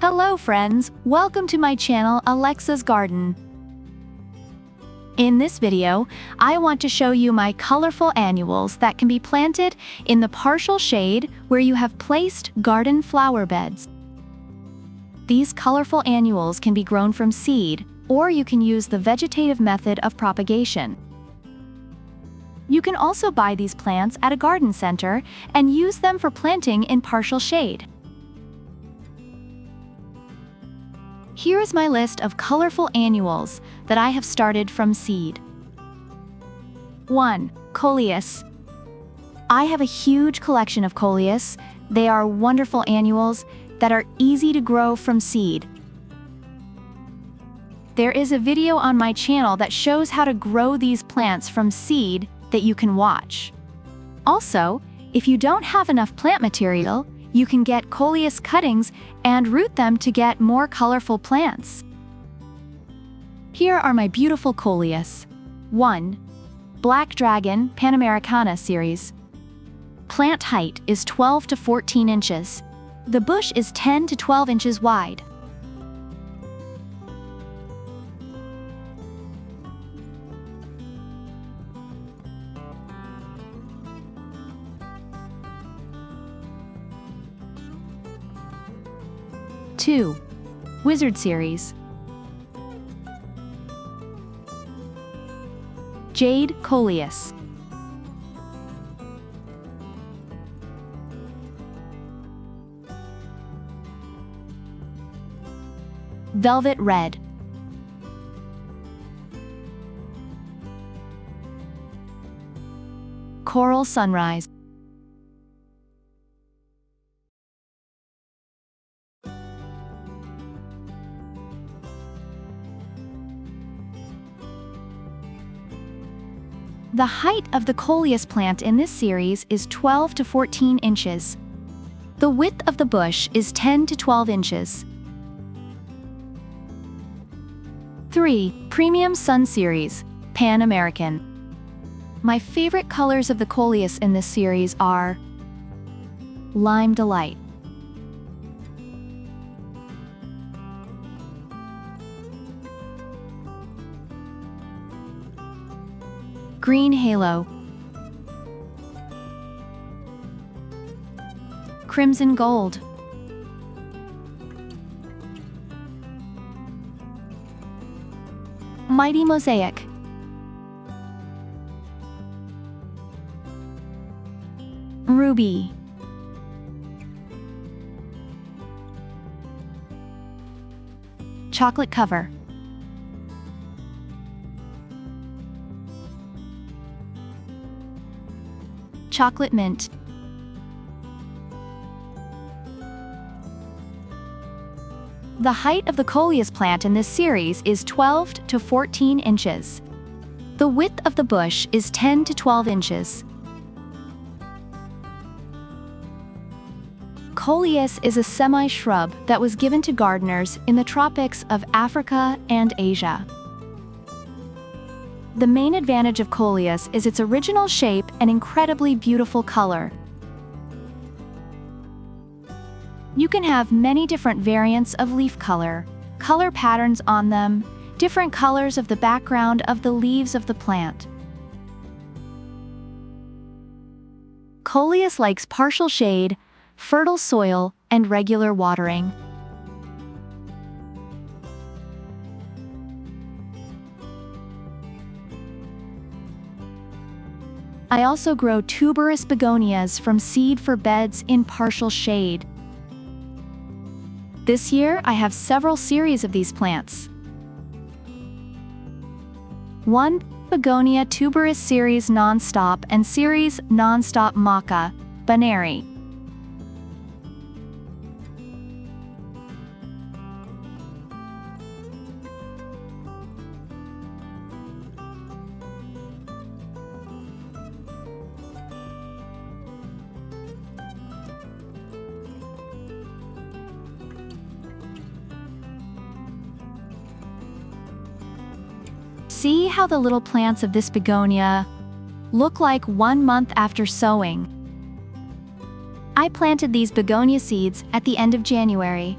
Hello friends, welcome to my channel Alexa's Garden. In this video, I want to show you my colorful annuals that can be planted in the partial shade where you have placed garden flower beds. These colorful annuals can be grown from seed, or you can use the vegetative method of propagation. You can also buy these plants at a garden center and use them for planting in partial shade. Here is my list of colorful annuals that I have started from seed. 1. Coleus. I have a huge collection of Coleus. They are wonderful annuals that are easy to grow from seed. There is a video on my channel that shows how to grow these plants from seed that you can watch. Also, if you don't have enough plant material, you can get Coleus cuttings and root them to get more colorful plants. Here are my beautiful Coleus. 1. Black Dragon Panamericana series. Plant height is 12 to 14 inches. The bush is 10 to 12 inches wide. Two. Wizard series. Jade Coleus. Velvet Red. Coral Sunrise. The height of the Coleus plant in this series is 12 to 14 inches. The width of the bush is 10 to 12 inches. 3. Premium Sun series, Pan American. My favorite colors of the Coleus in this series are Lime Delight, Green Halo, Crimson Gold, Mighty Mosaic, Ruby, Chocolate Cover, Chocolate Mint, The height of the Coleus plant in this series is 12 to 14 inches. The width of the bush is 10 to 12 inches. Coleus is a semi-shrub that was given to gardeners in the tropics of Africa and Asia. The main advantage of Coleus is its original shape and incredibly beautiful color. You can have many different variants of leaf color patterns on them, different colors of the background of the leaves of the plant. Coleus likes partial shade, fertile soil, and regular watering. I also grow tuberous begonias from seed for beds in partial shade. This year, I have several series of these plants. 1. Begonia tuberous series non-stop and series non-stop maca, Baneri. See how the little plants of this begonia look like 1 month after sowing. I planted these begonia seeds at the end of January.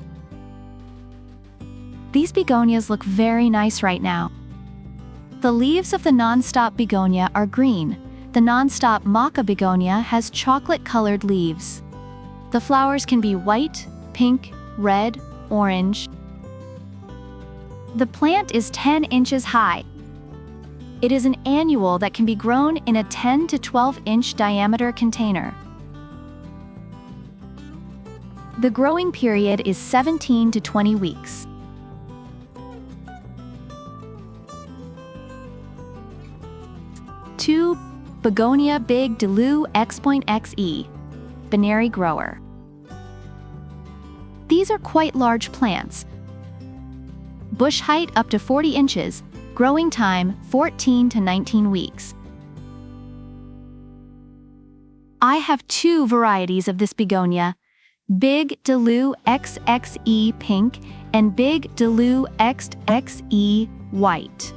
These begonias look very nice right now. The leaves of the non-stop begonia are green. The non-stop maca begonia has chocolate-colored leaves. The flowers can be white, pink, red, orange. The plant is 10 inches high. It is an annual that can be grown in a 10 to 12-inch diameter container. The growing period is 17 to 20 weeks. Two, Begonia Big Delu X.xe, binary grower. These are quite large plants. Bush height up to 40 inches, growing time 14 to 19 weeks. I have two varieties of this begonia, Big Delu XXE Pink and Big Delu XXE White.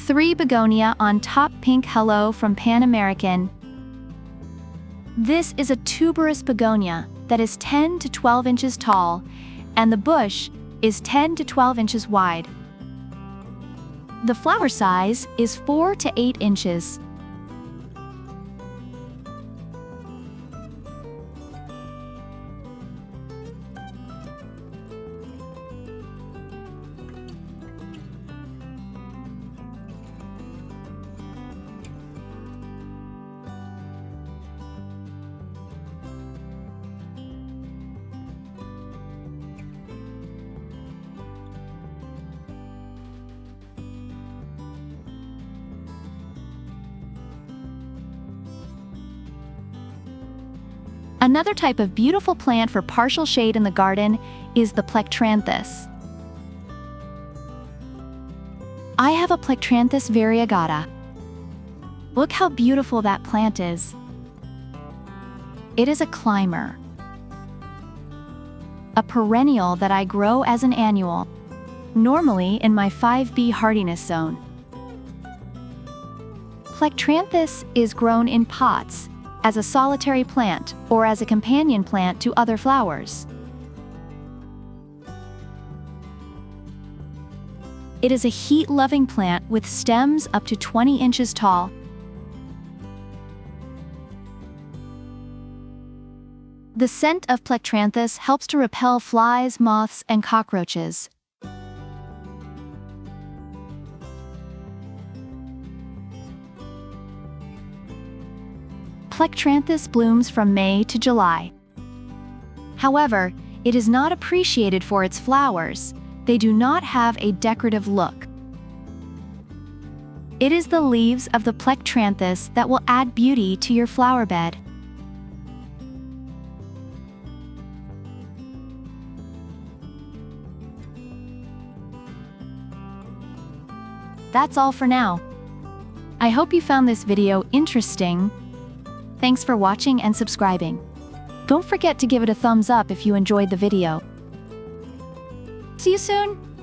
Three begonia on top pink hello from Pan American. This is a tuberous begonia that is 10 to 12 inches tall, and the bush is 10 to 12 inches wide. The flower size is 4 to 8 inches. Another type of beautiful plant for partial shade in the garden is the Plectranthus. I have a Plectranthus variegata. Look how beautiful that plant is. It is a climber, a perennial that I grow as an annual, normally in my 5B hardiness zone. Plectranthus is grown in pots, as a solitary plant or as a companion plant to other flowers. It is a heat-loving plant with stems up to 20 inches tall. The scent of Plectranthus helps to repel flies, moths, and cockroaches. Plectranthus blooms from May to July. However, it is not appreciated for its flowers. They do not have a decorative look. It is the leaves of the Plectranthus that will add beauty to your flower bed. That's all for now. I hope you found this video interesting. Thanks for watching and subscribing. Don't forget to give it a thumbs up if you enjoyed the video. See you soon!